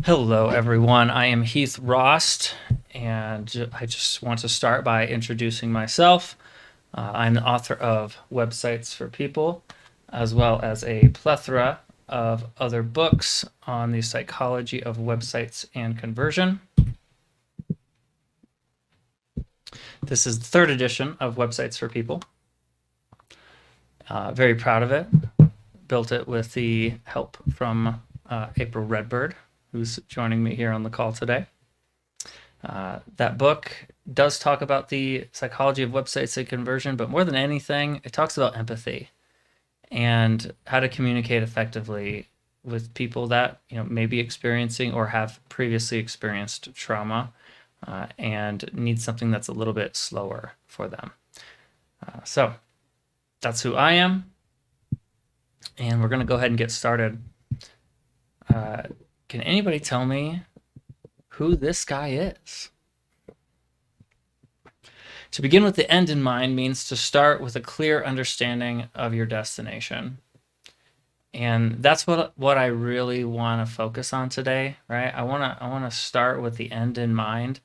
Hello, everyone. I am Heath Rost, and I just want to start by introducing myself. I'm the author of Websites for People, as well as a plethora of other books on the psychology of websites and conversion. This is the third edition of Websites for People. Very proud of it. Built it with the help from April Redbird, who's joining me here on the call today. That book does talk about the psychology of websites and conversion, but more than anything, it talks about empathy and how to communicate effectively with people that may be experiencing or have previously experienced trauma and need something that's a little bit slower for them. So that's who I am, and we're going to go ahead and get started. Can anybody tell me who this guy is? To begin with the end in mind means to start with a clear understanding of your destination. And that's what I really want to focus on today, right? I want to start with the end in mind.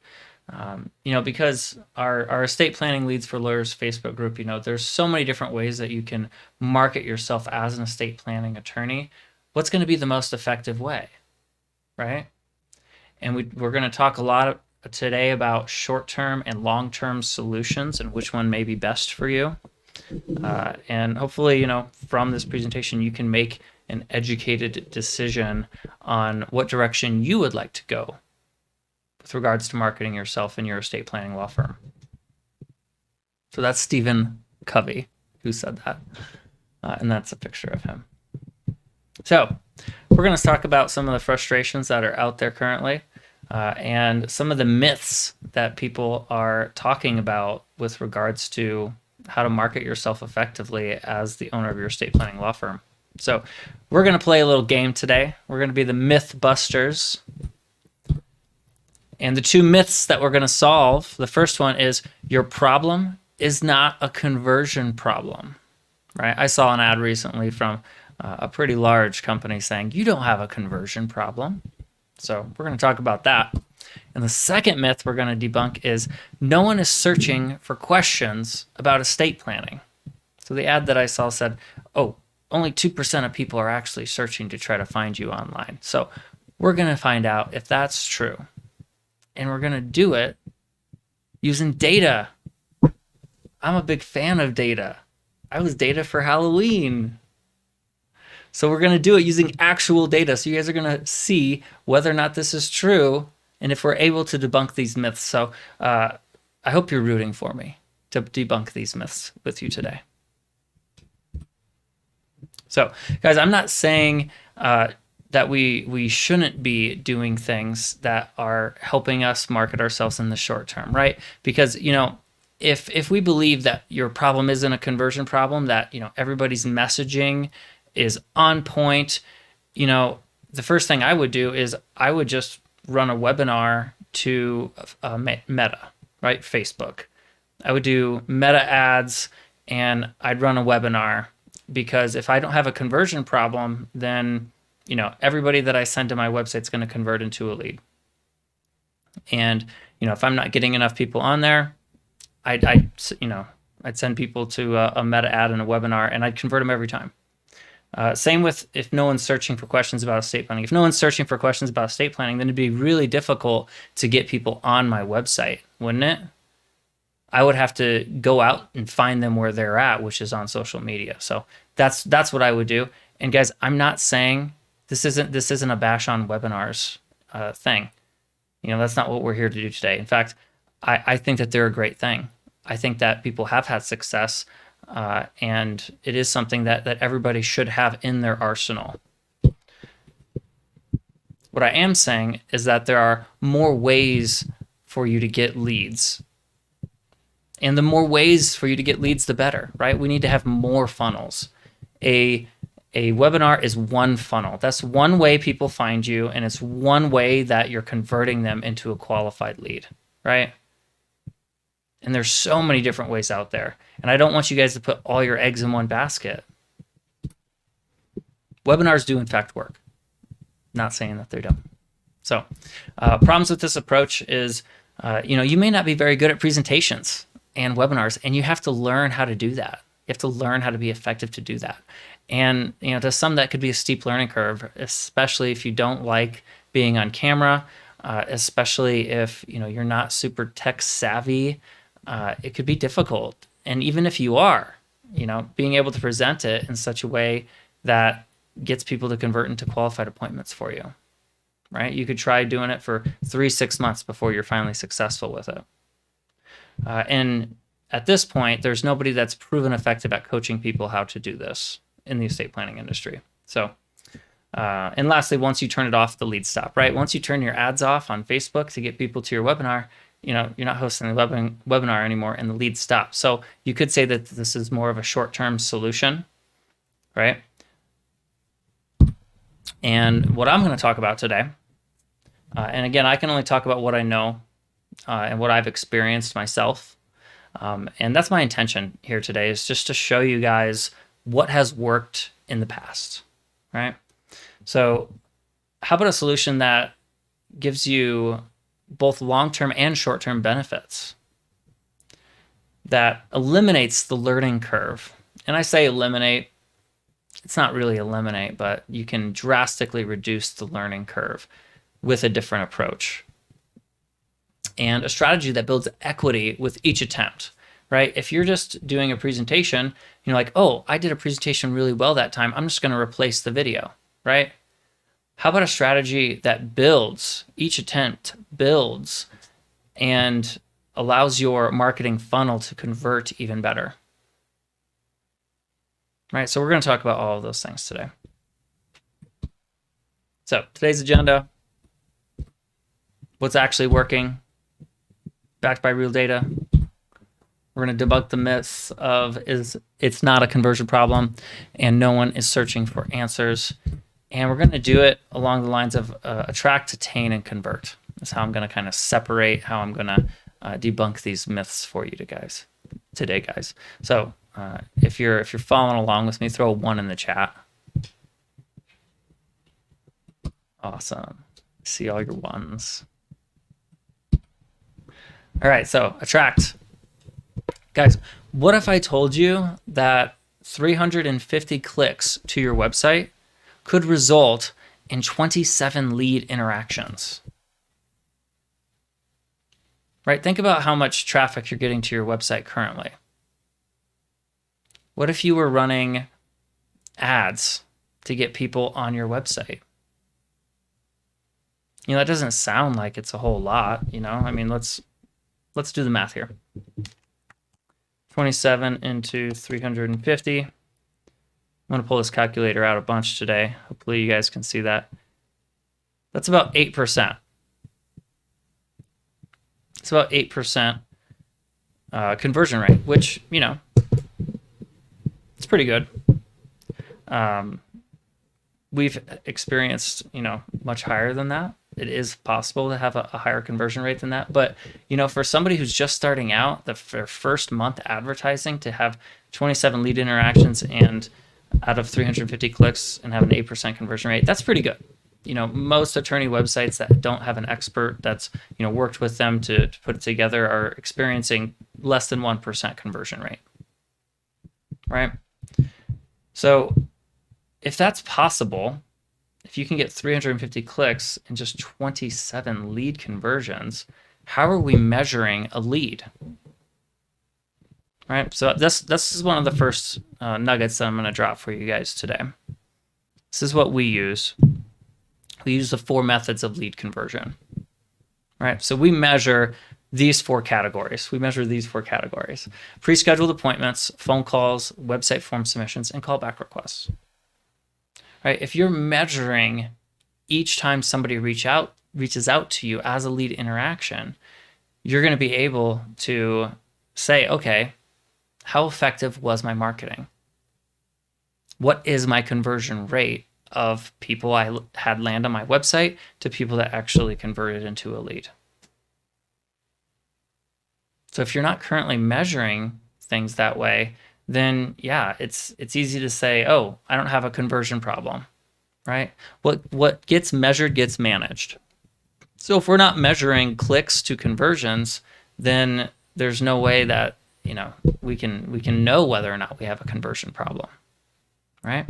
Because our estate planning leads for lawyers Facebook group, there's so many different ways that you can market yourself as an estate planning attorney. What's going to be the most effective way, right? And we're going to talk a lot today about short-term and long-term solutions and which one may be best for you. And hopefully, from this presentation, you can make an educated decision on what direction you would like to go with regards to marketing yourself in your estate planning law firm. So that's Stephen Covey who said that. And that's a picture of him. So we're going to talk about some of the frustrations that are out there currently. And some of the myths that people are talking about with regards to how to market yourself effectively as the owner of your estate planning law firm. So we're going to play a little game today. We're going to be the myth busters. And the two myths that we're going to solve, the first one is your problem is not a conversion problem, right? I saw an ad recently from a pretty large company saying, you don't have a conversion problem. So we're going to talk about that. And the second myth we're going to debunk is no one is searching for questions about estate planning. So the ad that I saw said, oh, only 2% of people are actually searching to try to find you online. So we're going to find out if that's true. And we're going to do it using data. I'm a big fan of data. I was data for Halloween. So we're going to do it using actual data. So you guys are going to see whether or not this is true and if we're able to debunk these myths. So I hope you're rooting for me to debunk these myths with you today. So guys, I'm not saying that we shouldn't be doing things that are helping us market ourselves in the short term, right? Because, if we believe that your problem isn't a conversion problem, that, everybody's messaging is on point, the first thing I would do is I would just run a webinar to Meta, right? Facebook. I would do Meta ads and I'd run a webinar, because if I don't have a conversion problem, then, everybody that I send to my website is going to convert into a lead. And, if I'm not getting enough people on there, I'd send people to a Meta ad and a webinar, and I'd convert them every time. Same with if no one's searching for questions about estate planning. If no one's searching for questions about estate planning, then it'd be really difficult to get people on my website, wouldn't it? I would have to go out and find them where they're at, which is on social media. So that's what I would do. And guys, I'm not saying this isn't a bash on webinars thing. That's not what we're here to do today. In fact, I think that they're a great thing. I think that people have had success. And it is something that everybody should have in their arsenal. What I am saying is that there are more ways for you to get leads. And the more ways for you to get leads, the better, right? We need to have more funnels. A webinar is one funnel. That's one way people find you, and it's one way that you're converting them into a qualified lead, right? And there's so many different ways out there. And I don't want you guys to put all your eggs in one basket. Webinars do in fact work. Not saying that they don't. So problems with this approach is, you may not be very good at presentations and webinars, and you have to learn how to do that. You have to learn how to be effective to do that. And, to some that could be a steep learning curve, especially if you don't like being on camera, especially if, you're not super tech savvy. It could be difficult. And even if you are, being able to present it in such a way that gets people to convert into qualified appointments for you, right? You could try doing it for 3-6 months before you're finally successful with it. And at this point, there's nobody that's proven effective at coaching people how to do this in the estate planning industry. So, and lastly, once you turn it off, the leads stop, right? Once you turn your ads off on Facebook to get people to your webinar, you're not hosting the webinar anymore, and the leads stop. So you could say that this is more of a short-term solution, right? And what I'm going to talk about today, and again, I can only talk about what I know and what I've experienced myself. And that's my intention here today, is just to show you guys what has worked in the past, right? So how about a solution that gives you both long-term and short-term benefits, that eliminates the learning curve? And I say eliminate, it's not really eliminate, but you can drastically reduce the learning curve with a different approach. And a strategy that builds equity with each attempt, right? If you're just doing a presentation, you're like, oh, I did a presentation really well that time, I'm just going to replace the video, right? How about a strategy that builds, each attempt builds, and allows your marketing funnel to convert even better? Right, so we're going to talk about all of those things today. So today's agenda: what's actually working, backed by real data. We're going to debunk the myths of it's not a conversion problem and no one is searching for answers. And we're going to do it along the lines of attract, attain, and convert. That's how I'm going to kind of separate how I'm going to debunk these myths for you today, guys. So if you're following along with me, throw a 1 in the chat. Awesome. See all your 1s. All right, so attract. Guys, what if I told you that 350 clicks to your website could result in 27 lead interactions? Right? Think about how much traffic you're getting to your website currently. What if you were running ads to get people on your website? That doesn't sound like it's a whole lot, I mean, let's do the math here. 27 into 350. I'm going to pull this calculator out a bunch today. Hopefully you guys can see that. That's about 8%. It's about 8% conversion rate, which, it's pretty good. We've experienced, much higher than that. It is possible to have a higher conversion rate than that. But, for somebody who's just starting out, their first month advertising, to have 27 lead interactions and out of 350 clicks and have an 8% conversion rate, that's pretty good. Most attorney websites that don't have an expert that's, worked with them to put it together are experiencing less than 1% conversion rate, right? So if that's possible, if you can get 350 clicks and just 27 lead conversions, how are we measuring a lead? Right? So this is one of the first nuggets that I'm going to drop for you guys today. This is what we use. We use the 4 methods of lead conversion. Right? So we measure these 4 categories. Pre-scheduled appointments, phone calls, website form submissions, and callback requests. Right? If you're measuring each time somebody reaches out to you as a lead interaction, you're going to be able to say, okay, how effective was my marketing? What is my conversion rate of people I had land on my website to people that actually converted into a lead? So if you're not currently measuring things that way, then yeah, it's easy to say, oh, I don't have a conversion problem, right? What gets measured gets managed, So if we're not measuring clicks to conversions, then there's no way that, we can know whether or not we have a conversion problem, right?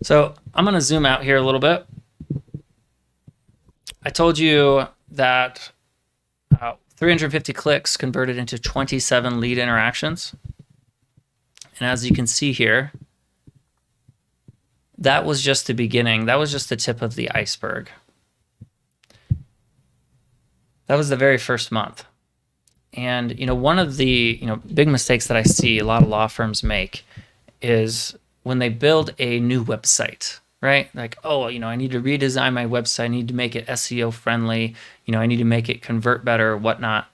So I'm going to zoom out here a little bit. I told you that 350 clicks converted into 27 lead interactions. And as you can see here, that was just the beginning. That was just the tip of the iceberg. That was the very first month. And one of the big mistakes that I see a lot of law firms make is when they build a new website, right? Like, oh, I need to redesign my website. I need to make it SEO friendly. I need to make it convert better, whatnot.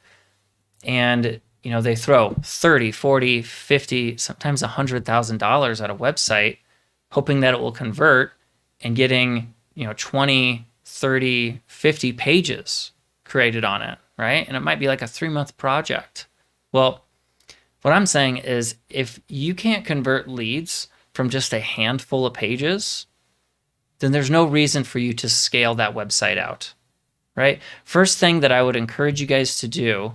And they throw 30, 40, 50, sometimes $100,000 at a website, hoping that it will convert, and getting 20, 30, 50 pages created on it, right? And it might be like a 3-month project. Well, what I'm saying is, if you can't convert leads from just a handful of pages, then there's no reason for you to scale that website out, right? First thing that I would encourage you guys to do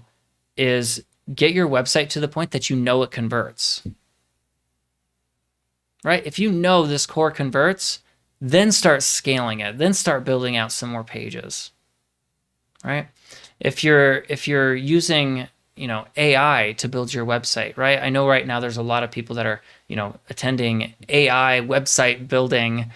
is get your website to the point that it converts, right? If you know this core converts, then start scaling it, then start building out some more pages, right? If you're using AI to build your website, right? I know right now there's a lot of people that are attending AI website building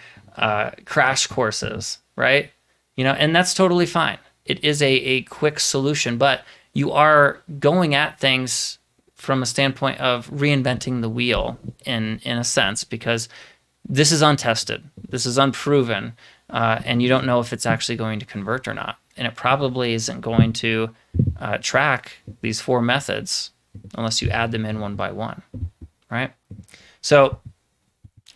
crash courses, right? And that's totally fine. It is a quick solution, but you are going at things from a standpoint of reinventing the wheel in a sense, because this is untested, this is unproven, and you don't know if it's actually going to convert or not. And it probably isn't going to track these 4 methods unless you add them in one by one, right? So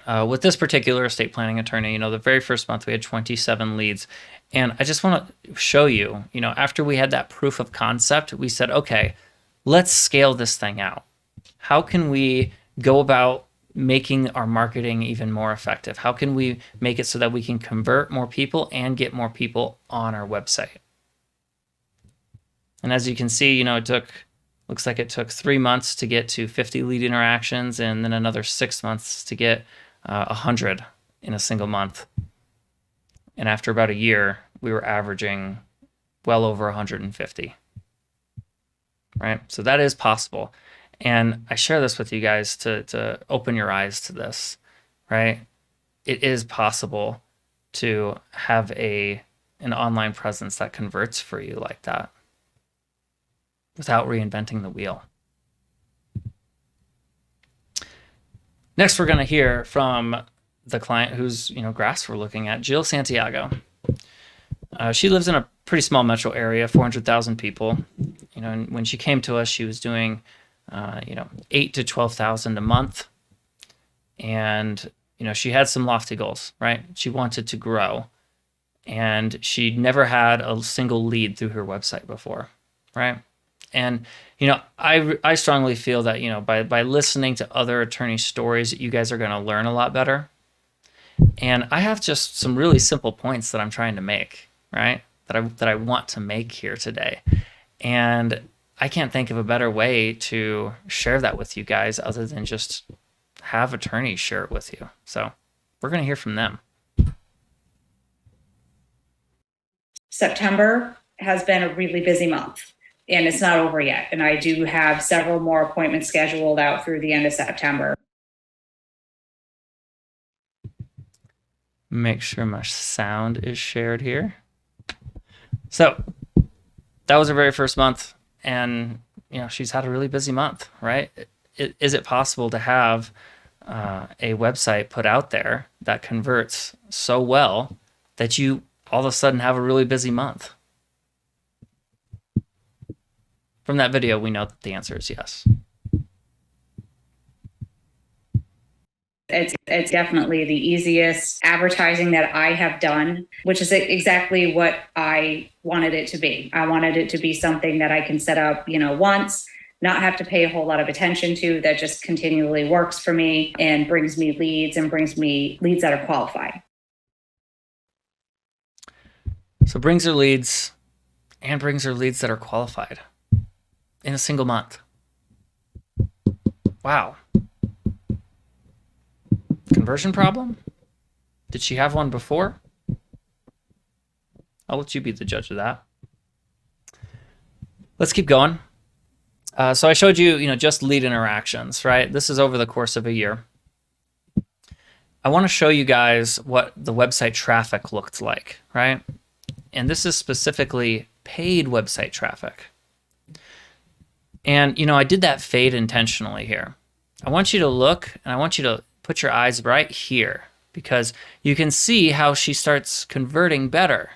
with this particular estate planning attorney, the very first month we had 27 leads. And I just want to show you, after we had that proof of concept, we said, okay, let's scale this thing out. How can we go about making our marketing even more effective? How can we make it so that we can convert more people and get more people on our website? And as you can see, looks like it took 3 months to get to 50 lead interactions, and then another 6 months to get 100 in a single month. And after about a year, we were averaging well over 150, right? So that is possible. And I share this with you guys to open your eyes to this, right? It is possible to have an online presence that converts for you like that without reinventing the wheel. Next, we're going to hear from the client whose graphs we're looking at, Jill Santiago. She lives in a pretty small metro area, 400,000 people. And when she came to us, she was doing 8 to 12,000 a month, and she had some lofty goals, right? She wanted to grow, and she'd never had a single lead through her website before, right? And I strongly feel that by listening to other attorney stories, you guys are going to learn a lot better. And I have just some really simple points that I'm trying to make, right? That I want to make here today. And I can't think of a better way to share that with you guys other than just have attorneys share it with you. So we're going to hear from them. September has been a really busy month, and it's not over yet. And I do have several more appointments scheduled out through the end of September. Make sure my sound is shared here. So that was her very first month, and she's had a really busy month, right? Is it possible to have a website put out there that converts so well that you all of a sudden have a really busy month? From that video, we know that the answer is yes. It's definitely the easiest advertising that I have done, which is exactly what I wanted it to be. I wanted it to be something that I can set up, once, not have to pay a whole lot of attention to, that just continually works for me and brings me leads that are qualified. So brings her leads and brings her leads that are qualified in a single month. Wow. Conversion problem? Did she have one before? I'll let you be the judge of that. Let's keep going. So I showed you, just lead interactions, right? This is over the course of a year. I want to show you guys what the website traffic looked like, right? And this is specifically paid website traffic. And, I did that fade intentionally here. I want you to look and I want you to put your eyes right here because you can see how she starts converting better,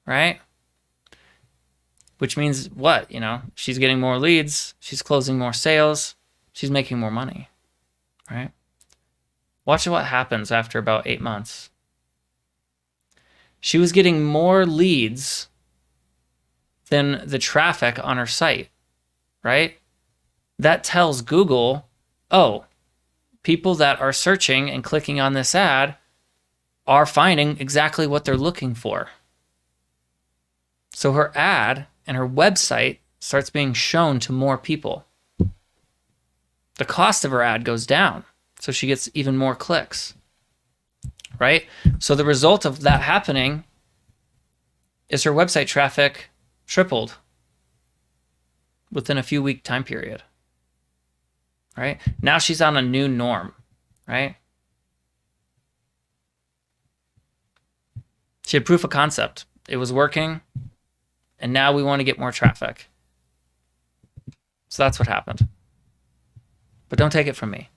right? Which means what? She's getting more leads, she's closing more sales, she's making more money, right? Watch what happens after about 8 months. She was getting more leads than the traffic on her site, right? That tells Google, oh, people that are searching and clicking on this ad are finding exactly what they're looking for. So her ad and her website starts being shown to more people. The cost of her ad goes down, so she gets even more clicks, right? So the result of that happening is her website traffic tripled within a few week time period, right? Now she's on a new norm, right? She had proof of concept. It was working, and now we want to get more traffic. So that's what happened. But don't take it from me.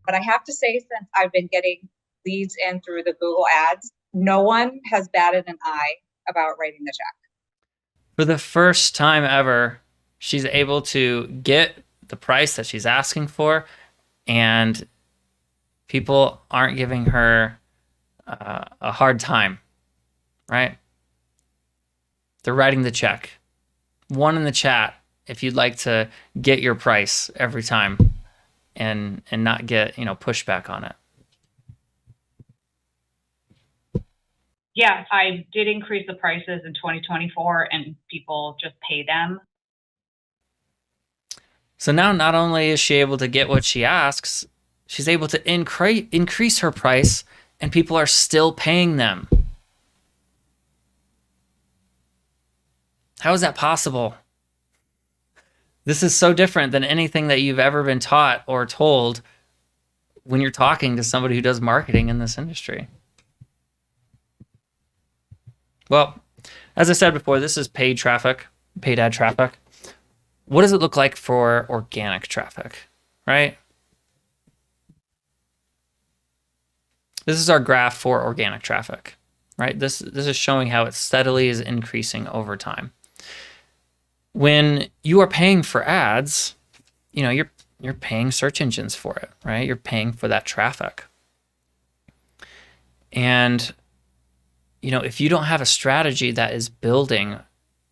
But I have to say, since I've been getting leads in through the Google ads, no one has batted an eye about writing the check. For the first time ever, she's able to get the price that she's asking for, and people aren't giving her a hard time, right? They're writing the check. One in the chat if you'd like to get your price every time and not get pushback on it. Yeah, I did increase the prices in 2024 and people just pay them. So now not only is she able to get what she asks, she's able to increase her price and people are still paying them. How is that possible? This is so different than anything that you've ever been taught or told when you're talking to somebody who does marketing in this industry. Well, as I said before, this is paid traffic, paid ad traffic. What does it look like for organic traffic, right? This is our graph for organic traffic, right? This is showing how it steadily is increasing over time. When you are paying for ads, you're paying search engines for it, right? You're paying for that traffic. And if you don't have a strategy that is building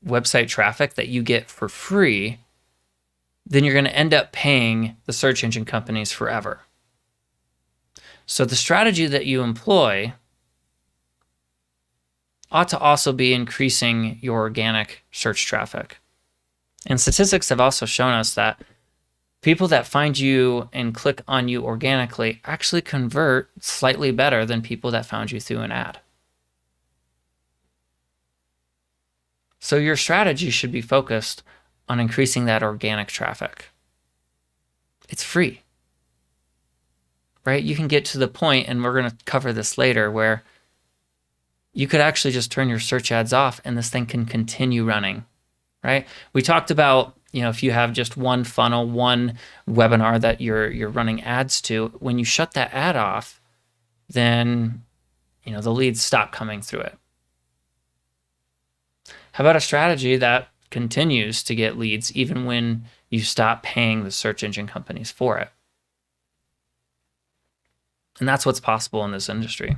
website traffic that you get for free, then you're going to end up paying the search engine companies forever. So the strategy that you employ ought to also be increasing your organic search traffic. And statistics have also shown us that people that find you and click on you organically actually convert slightly better than people that found you through an ad. So your strategy should be focused on increasing that organic traffic. It's free, right? You can get to the point, and we're going to cover this later, where you could actually just turn your search ads off and this thing can continue running, right? We talked about, if you have just one funnel, one webinar that you're running ads to, when you shut that ad off, then, the leads stop coming through it. How about a strategy that continues to get leads even when you stop paying the search engine companies for it? And that's what's possible in this industry.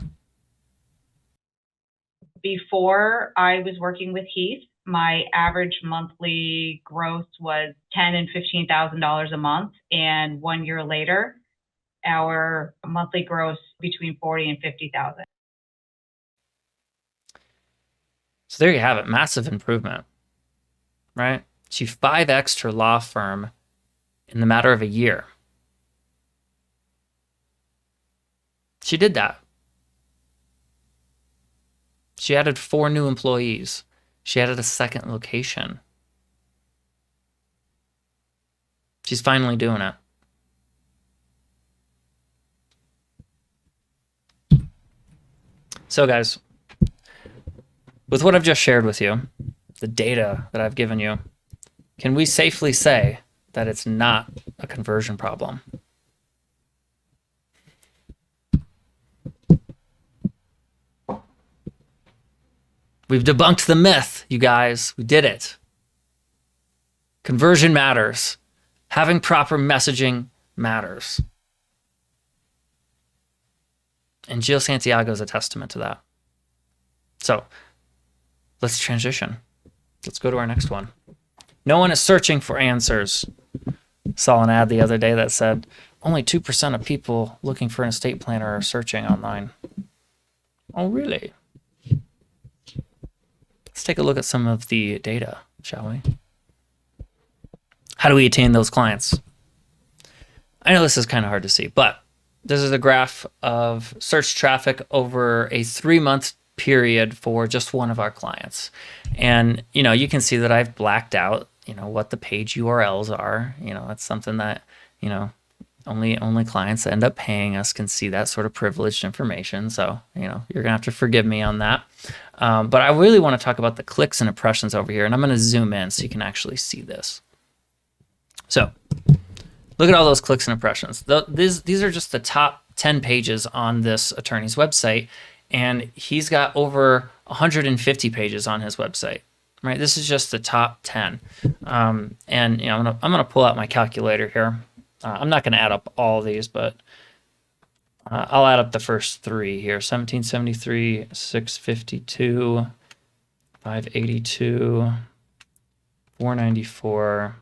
Before I was working with Heath, my average monthly gross was $10,000 and $15,000 a month. And 1 year later, our monthly gross between $40,000 and $50,000. So there you have it, massive improvement, right? She 5x'd her law firm in the matter of a year. She did that. She added 4 new employees. She added a second location. She's finally doing it. So guys, with what I've just shared with you, the data that I've given you, can we safely say that it's not a conversion problem? We've debunked the myth, you guys. We did it. Conversion matters. Having proper messaging matters. And Jill Santiago is a testament to that. So let's transition. Let's go to our next one. No one is searching for answers. Saw an ad the other day that said only 2% of people looking for an estate planner are searching online. Oh, really? Let's take a look at some of the data, shall we? How do we attain those clients? I know this is kind of hard to see, but this is a graph of search traffic over a 3-month period for just one of our clients. And, you can see that I've blacked out, what the page URLs are. That's something that, only clients that end up paying us can see that sort of privileged information. So, you're going to have to forgive me on that. But I really want to talk about the clicks and impressions over here. And I'm going to zoom in so you can actually see this. So look at all those clicks and impressions. These are just the top 10 pages on this attorney's website. And he's got over 150 pages on his website, right? This is just the top 10. And I'm gonna pull out my calculator here. I'm not gonna add up all of these, but I'll add up the first 3 here. 1773, 652, 582, 494,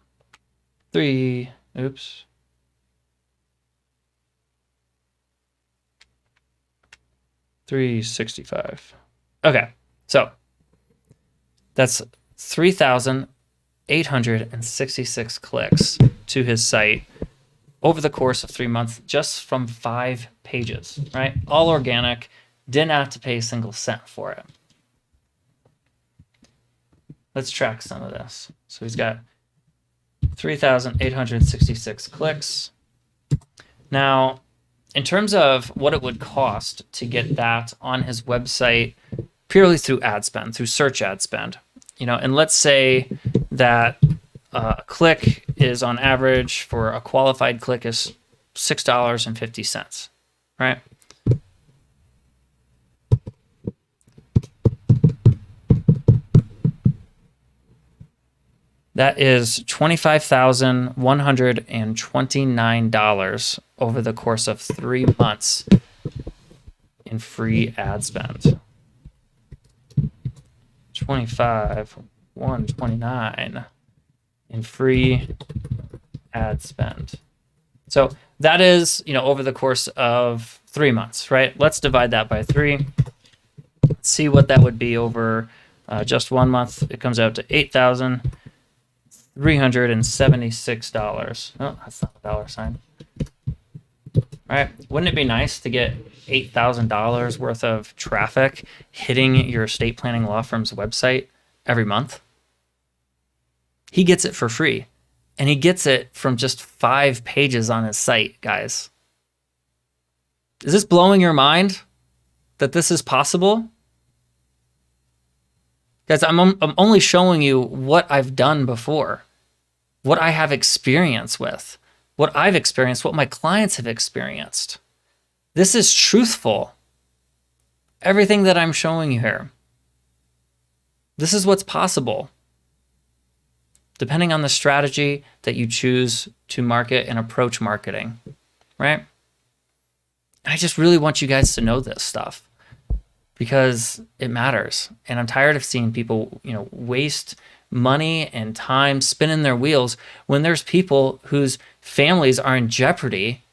365. Okay, so that's 3,866 clicks to his site over the course of 3 months, just from 5 pages, right? All organic, didn't have to pay a single cent for it. Let's track some of this. So he's got 3,866 clicks. Now, in terms of what it would cost to get that on his website purely through ad spend, through search ad spend, and let's say that a click is on average for a qualified click is $6.50, right? That is $25,129 over the course of 3 months in free ad spend. 25,129 in free ad spend. So that is, over the course of 3 months, right? Let's divide that by 3. Let's see what that would be over just 1 month. It comes out to $8,376. Oh, that's not a dollar sign. All right. Wouldn't it be nice to get $8,000 worth of traffic hitting your estate planning law firm's website every month? He gets it for free, and he gets it from just 5 pages on his site, guys. Is this blowing your mind that this is possible? Guys, I'm only showing you what I've done before, what I have experience with, what I've experienced, what my clients have experienced. This is truthful. Everything that I'm showing you here. This is what's possible, depending on the strategy that you choose to market and approach marketing, right? I just really want you guys to know this stuff, because it matters. And I'm tired of seeing people, waste money and time spinning their wheels when there's people whose families are in jeopardy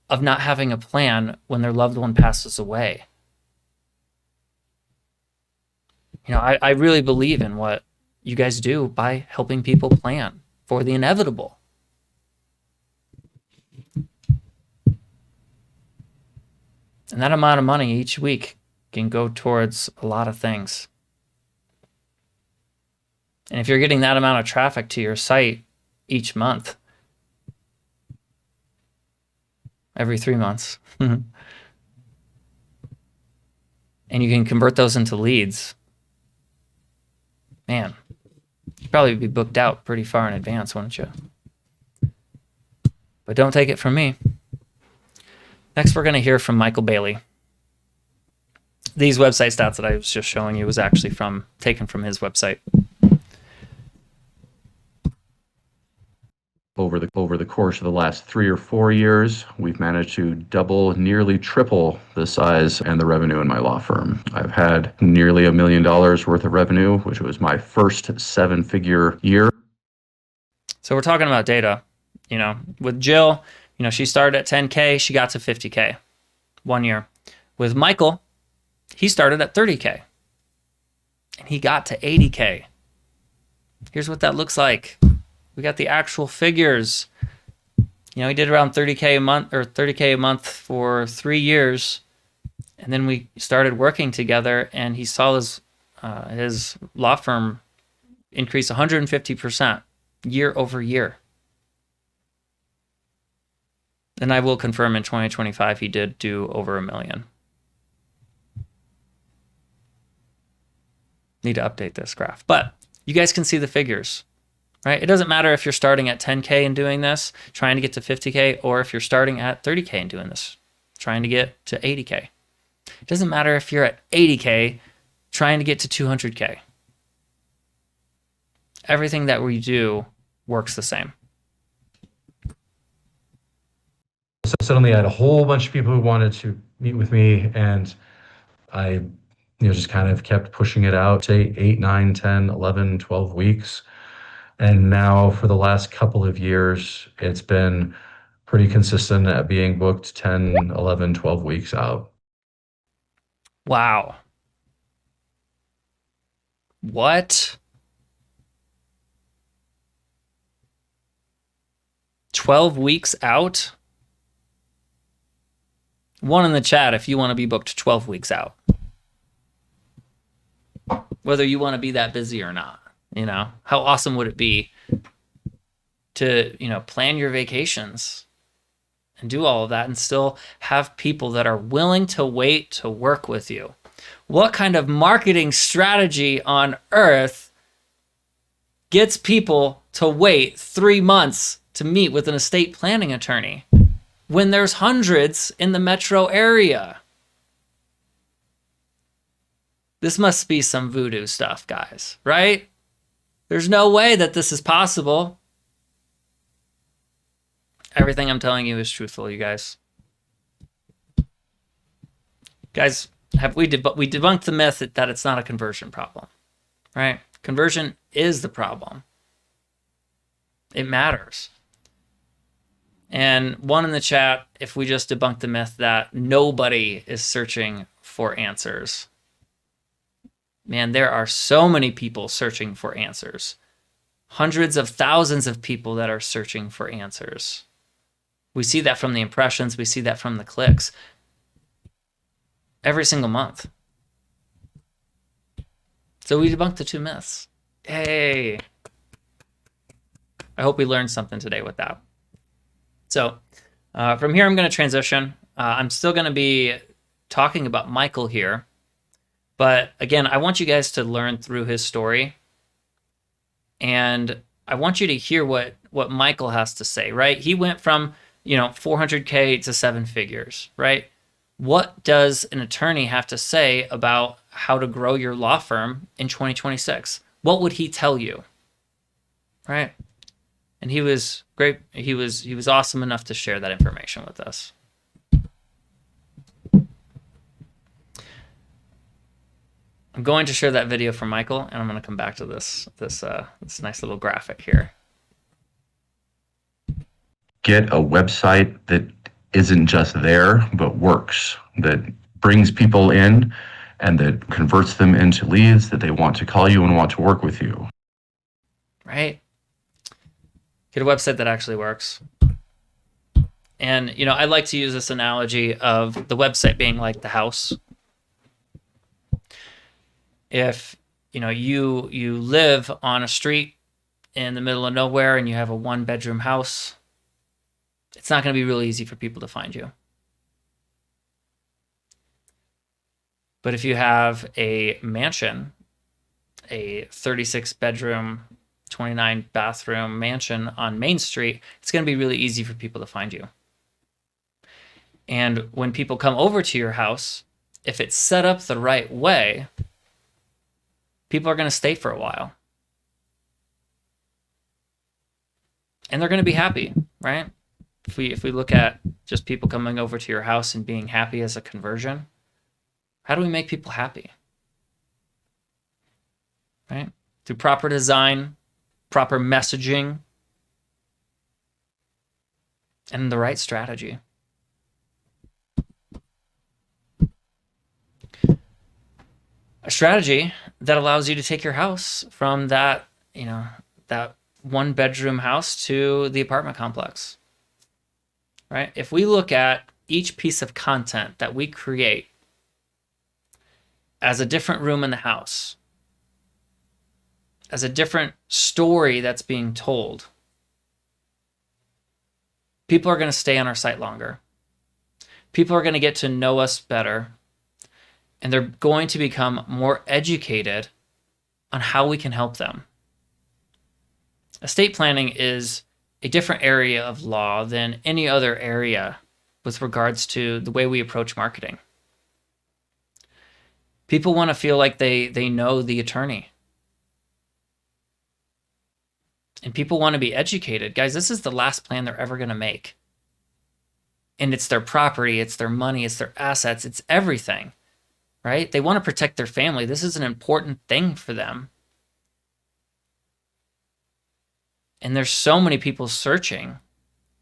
of not having a plan when their loved one passes away. I really believe in what you guys do by helping people plan for the inevitable. And that amount of money each week can go towards a lot of things. And if you're getting that amount of traffic to your site each month, every 3 months, and you can convert those into leads, man, you'd probably be booked out pretty far in advance, wouldn't you? But don't take it from me. Next, we're going to hear from Michael Bailey. These website stats that I was just showing you was actually taken from his website. Over the course of the last 3 or 4 years, we've managed to double, nearly triple the size and the revenue in my law firm. I've had nearly $1 million worth of revenue, which was my first 7-figure year. So we're talking about data. With Jill, she started at 10K, she got to 50K 1 year. With Michael, he started at 30K and he got to 80K. Here's what that looks like. We got the actual figures. He did around 30K a month for 3 years. And then we started working together and he saw his law firm increase 150% year over year. And I will confirm in 2025, he did do over $1 million. Need to update this graph, but you guys can see the figures, right? It doesn't matter if you're starting at 10K and doing this, trying to get to 50K, or if you're starting at 30K and doing this, trying to get to 80K. It doesn't matter if you're at 80K, trying to get to 200K. Everything that we do works the same. So suddenly I had a whole bunch of people who wanted to meet with me, and I just kind of kept pushing it out, say 8, 9, 10, 11, 12 weeks. And now for the last couple of years, it's been pretty consistent at being booked 10, 11, 12 weeks out. Wow. What? 12 weeks out? One in the chat if you want to be booked 12 weeks out. Whether you want to be that busy or not. How awesome would it be to, plan your vacations and do all of that and still have people that are willing to wait to work with you? What kind of marketing strategy on earth gets people to wait 3 months to meet with an estate planning attorney when there's hundreds in the metro area? This must be some voodoo stuff, guys, right? There's no way that this is possible. Everything I'm telling you is truthful, you guys. Guys, we debunked the myth that it's not a conversion problem, right? Conversion is the problem. It matters. And one in the chat, if we just debunk the myth that nobody is searching for answers. Man, there are so many people searching for answers. Hundreds of thousands of people that are searching for answers. We see that from the impressions. We see that from the clicks. Every single month. So we debunked the 2 myths. Hey. I hope we learned something today with that. So from here, I'm going to transition. I'm still going to be talking about Michael here. But again, I want you guys to learn through his story. And I want you to hear what Michael has to say, right? He went from, 400K to 7 figures, right? What does an attorney have to say about how to grow your law firm in 2026? What would he tell you? Right? And he was great. He was awesome enough to share that information with us. I'm going to share that video from Michael, and I'm going to come back to this nice little graphic here. Get a website that isn't just there, but works, that brings people in and that converts them into leads that they want to call you and want to work with you. Right? Get a website that actually works. And, I like to use this analogy of the website being like the house. If, you live on a street in the middle of nowhere and you have a 1-bedroom house, it's not going to be really easy for people to find you. But if you have a mansion, a 36-bedroom, 29-bathroom mansion on Main Street, it's going to be really easy for people to find you. And when people come over to your house, if it's set up the right way, people are going to stay for a while. And they're going to be happy, right? If we look at just people coming over to your house and being happy as a conversion, how do we make people happy? Right? Through proper design, proper messaging, and the right strategy. A strategy that allows you to take your house from that 1-bedroom house to the apartment complex. Right? If we look at each piece of content that we create as a different room in the house, as a different story that's being told, people are going to stay on our site longer. People are going to get to know us better, and they're going to become more educated on how we can help them. Estate planning is a different area of law than any other area with regards to the way we approach marketing. People want to feel like they know the attorney. And people want to be educated. Guys, this is the last plan they're ever going to make. And it's their property, it's their money, it's their assets, it's everything, right? They want to protect their family. This is an important thing for them. And there's so many people searching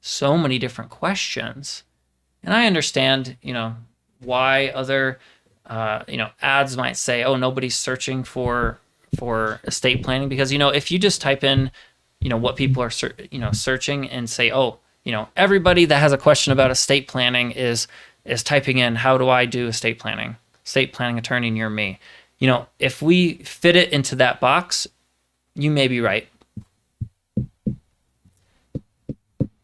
so many different questions. And I understand, why other, ads might say, oh, nobody's searching for estate planning. Because, if you just type in, what people are, searching and say, oh, everybody that has a question about estate planning is typing in, how do I do estate planning attorney near me. If we fit it into that box, you may be right.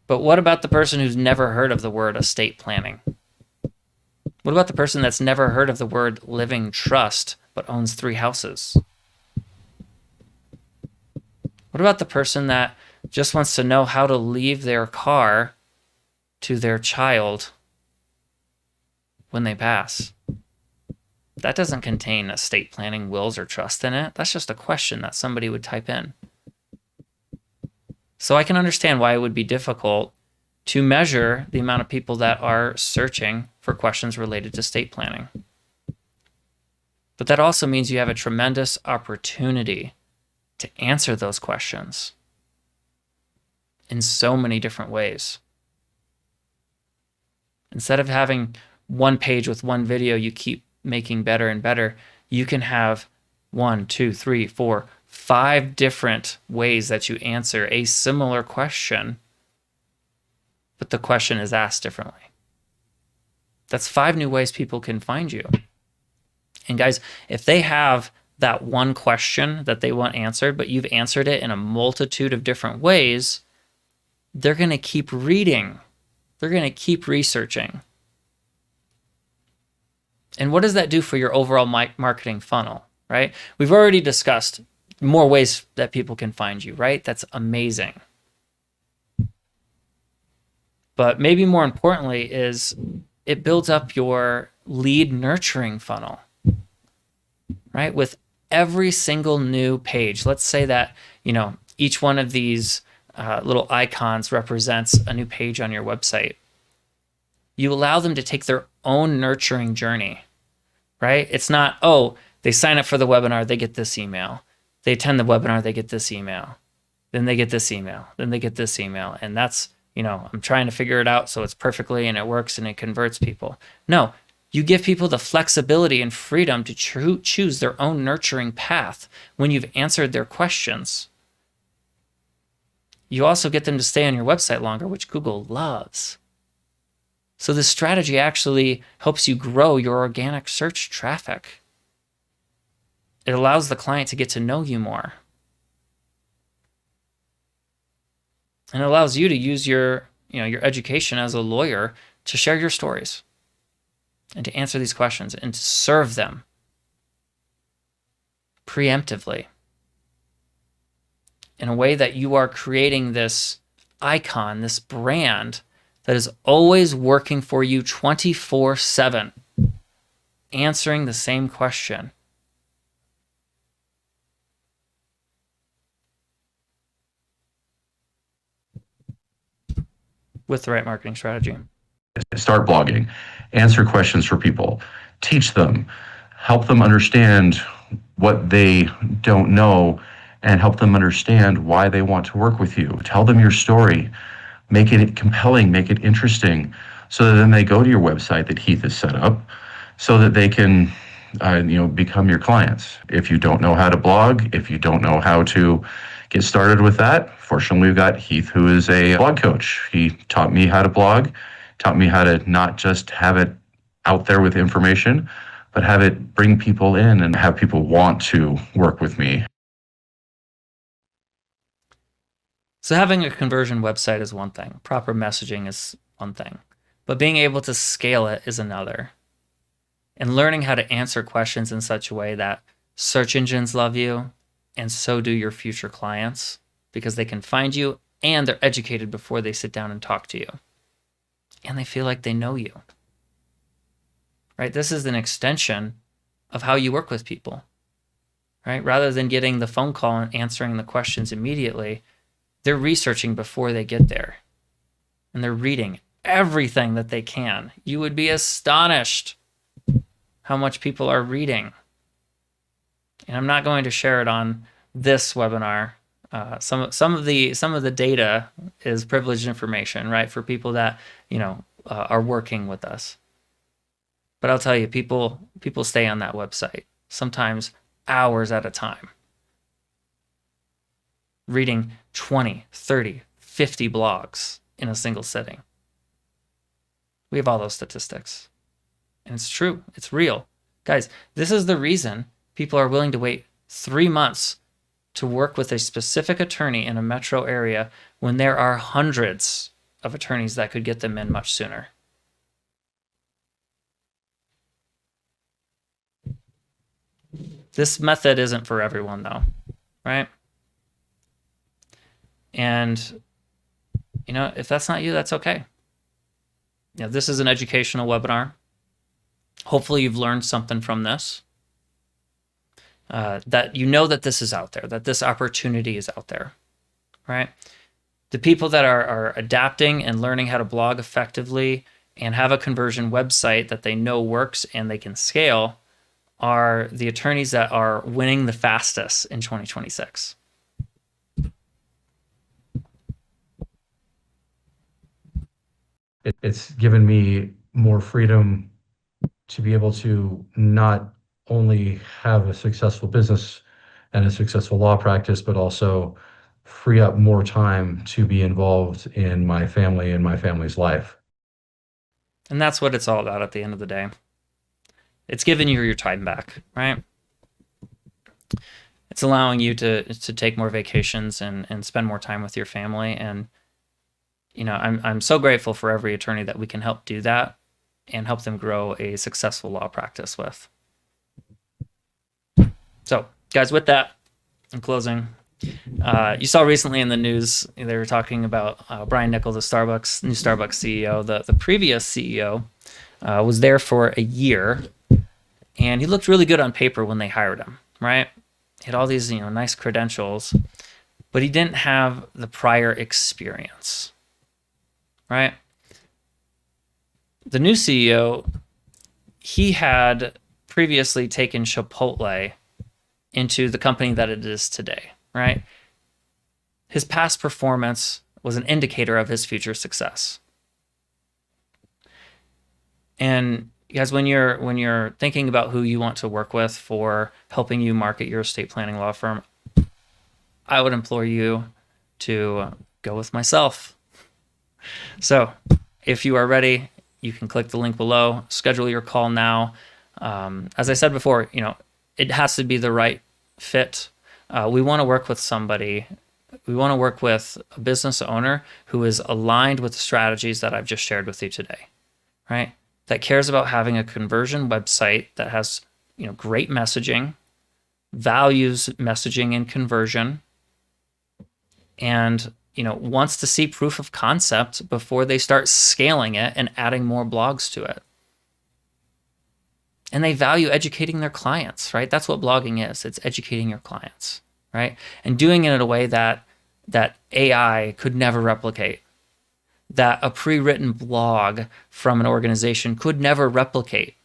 But what about the person who's never heard of the word estate planning? What about the person that's never heard of the word living trust but owns 3 houses? What about the person that just wants to know how to leave their car to their child when they pass? That doesn't contain estate planning, wills, or trust in it. That's just a question that somebody would type in. So I can understand why it would be difficult to measure the amount of people that are searching for questions related to estate planning. But that also means you have a tremendous opportunity to answer those questions in so many different ways. Instead of having one page with one video you keep making better and better, you can have 1, 2, 3, 4, 5 different ways that you answer a similar question, but the question is asked differently. That's 5 new ways people can find you. And guys, if they have that one question that they want answered, but you've answered it in a multitude of different ways, they're going to keep reading. They're going to keep researching. And what does that do for your overall marketing funnel, right? We've already discussed more ways that people can find you, right? That's amazing. But maybe more importantly is it builds up your lead nurturing funnel, right? With every single new page, let's say that, each one of these little icons represents a new page on your website. You allow them to take their own nurturing journey, right? It's not, oh, they sign up for the webinar, they get this email. They attend the webinar, they get this email. Then they get this email. Then they get this email. And that's, I'm trying to figure it out so it's perfectly and it works and it converts people. No, You give people the flexibility and freedom to choose their own nurturing path when you've answered their questions. You also get them to stay on your website longer, which Google loves. So this strategy actually helps you grow your organic search traffic. It allows the client to get to know you more. And it allows you to use your education as a lawyer to share your stories and to answer these questions and to serve them preemptively in a way that you are creating this icon, this brand that is always working for you 24/7, answering the same question. With the right marketing strategy. Start blogging, answer questions for people, teach them, help them understand what they don't know, and help them understand why they want to work with you. Tell them your story, make it compelling, make it interesting, so that then they go to your website that Heath has set up, so that they can become your clients. If you don't know how to blog, if you don't know how to get started with that, fortunately we've got Heath, who is a blog coach. He taught me how to blog, taught me how to not just have it out there with information, but have it bring people in and have people want to work with me. So having a conversion website is one thing. Proper messaging is one thing. But being able to scale it is another. And learning how to answer questions in such a way that search engines love you, and so do your future clients, because they can find you and they're educated before they sit down and talk to you. And they feel like they know you. Right? This is an extension of how you work with people. Right? Rather than getting the phone call and answering the questions immediately, they're researching before they get there. And they're reading everything that they can. You would be astonished how much people are reading. And I'm not going to share it on this webinar. Some of the data is privileged information, right, for people that are working with us. But I'll tell you, people stay on that website sometimes hours at a time, reading 20, 30, 50 blogs in a single sitting. We have all those statistics. And it's true. It's real. Guys, this is the reason people are willing to wait 3 months to work with a specific attorney in a metro area when there are hundreds of attorneys that could get them in much sooner. This method isn't for everyone, though, right? And, if that's not you, that's okay. This is an educational webinar. Hopefully you've learned something from this. That that this is out there, that this opportunity is out there, right? The people that are adapting and learning how to blog effectively and have a conversion website that they know works and they can scale are the attorneys that are winning the fastest in 2026. It's given me more freedom to be able to not only have a successful business and a successful law practice, but also free up more time to be involved in my family and my family's life. And that's what it's all about at the end of the day. It's giving you your time back, right? It's allowing you to take more vacations and spend more time with your family. And, I'm so grateful for every attorney that we can help do that and help them grow a successful law practice with. So, guys, with that, in closing, you saw recently in the news, they were talking about Brian Niccol, the new Starbucks CEO. The previous CEO was there for a year, and he looked really good on paper when they hired him, right? He had all these, nice credentials, but he didn't have the prior experience, right? The new CEO, he had previously taken Chipotle into the company that it is today, right? His past performance was an indicator of his future success. And guys, when you're thinking about who you want to work with for helping you market your estate planning law firm, I would implore you to go with myself. So if you are ready, you can click the link below, schedule your call now. As I said before, it has to be the right fit. We want to work with somebody. We want to work with a business owner who is aligned with the strategies that I've just shared with you today, right? That cares about having a conversion website that has, great messaging, values messaging and conversion, and wants to see proof of concept before they start scaling it and adding more blogs to it. And they value educating their clients, right? That's what blogging is. It's educating your clients, right? And doing it in a way that AI could never replicate, that a pre-written blog from an organization could never replicate.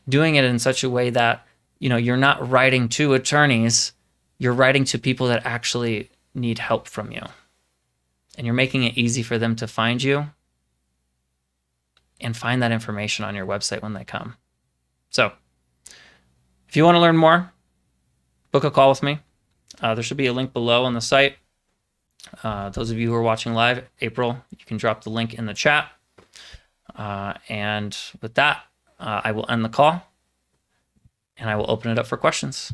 Doing it in such a way that, you're not writing to attorneys, you're writing to people that actually need help from you. And you're making it easy for them to find you and find that information on your website when they come. So if you want to learn more, book a call with me. There should be a link below on the site. Those of you who are watching live, April, you can drop the link in the chat. And with that, I will end the call and I will open it up for questions.